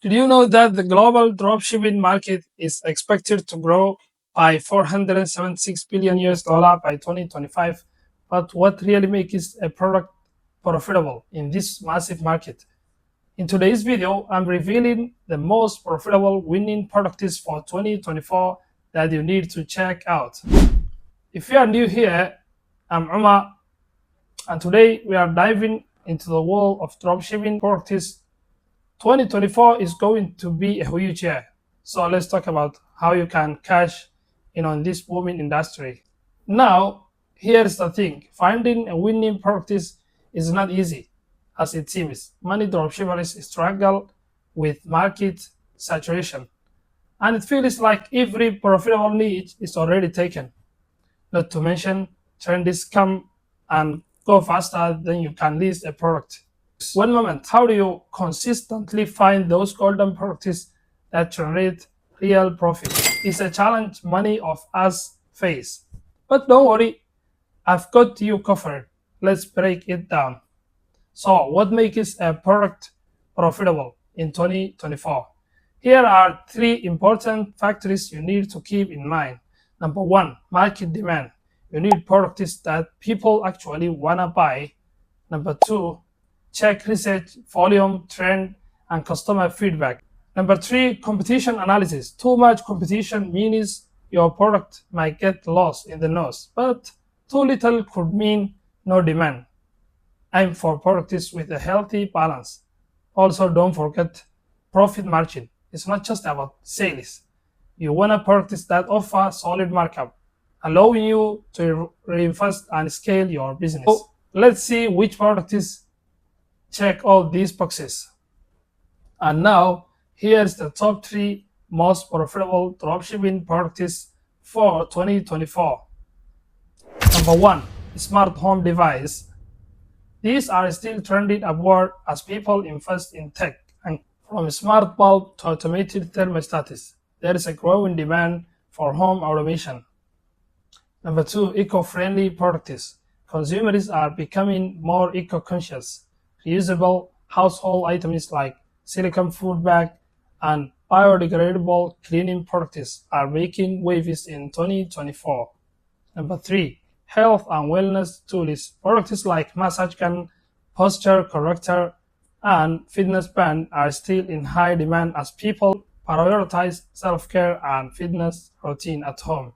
Did you know that the global dropshipping market is expected to grow by 476 billion US dollar by 2025? But what really makes a product profitable in this massive market? In today's video, I'm revealing the most profitable winning products for 2024 that you need to check out. If you are new here, I'm Umar, and today we are diving into the world of dropshipping products. 2024 is going to be a huge year, so let's talk about how you can cash in on this booming industry. Now, here's the thing: finding a winning practice is not easy as it seems. Many dropshippers struggle with market saturation, and it feels like every profitable niche is already taken. Not to mention, trends come and go faster than you can list a product. One moment, how do you consistently find those golden products that generate real profit? It's a challenge many of us face. But don't worry, I've got you covered. Let's break it down. So, what makes a product profitable in 2024? Here are three important factors you need to keep in mind. Number one, market demand. You need products that people actually want to buy. Number two, check research, volume, trend, and customer feedback. Number three, competition analysis. Too much competition means your product might get lost in the nose, but too little could mean no demand. Aim for products with a healthy balance. Also, don't forget profit margin. It's not just about sales. You want a products that offer solid markup, allowing you to reinvest and scale your business. So let's see which products check all these boxes. And now, here's the top 3 most profitable dropshipping products for 2024. Number 1, smart home device. These are still trending upward as people invest in tech, and from smart bulb to automated thermostats, there is a growing demand for home automation. Number 2, eco-friendly products. Consumers are becoming more eco-conscious. Reusable household items like silicone food bag and biodegradable cleaning products are making waves in 2024. Number 3, health and wellness tools. Products like massage gun, posture corrector, and fitness band are still in high demand as people prioritize self-care and fitness routine at home.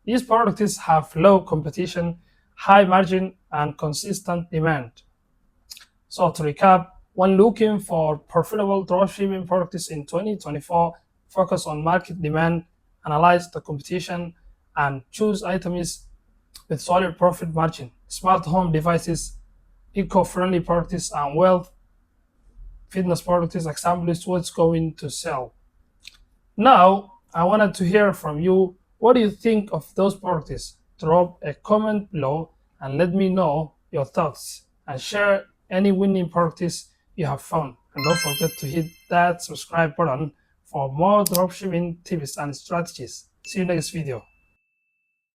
These products have low competition, high margin, and consistent demand. So to recap, when looking for profitable dropshipping products in 2024, focus on market demand, analyze the competition, and choose items with solid profit margin. Smart home devices, eco-friendly products, and wealth fitness products establish what's going to sell. Now, I wanted to hear from you. What do you think of those products? Drop a comment below and let me know your thoughts, and share any winning products you have found. And don't forget to hit that subscribe button for more dropshipping tips and strategies. See you next video.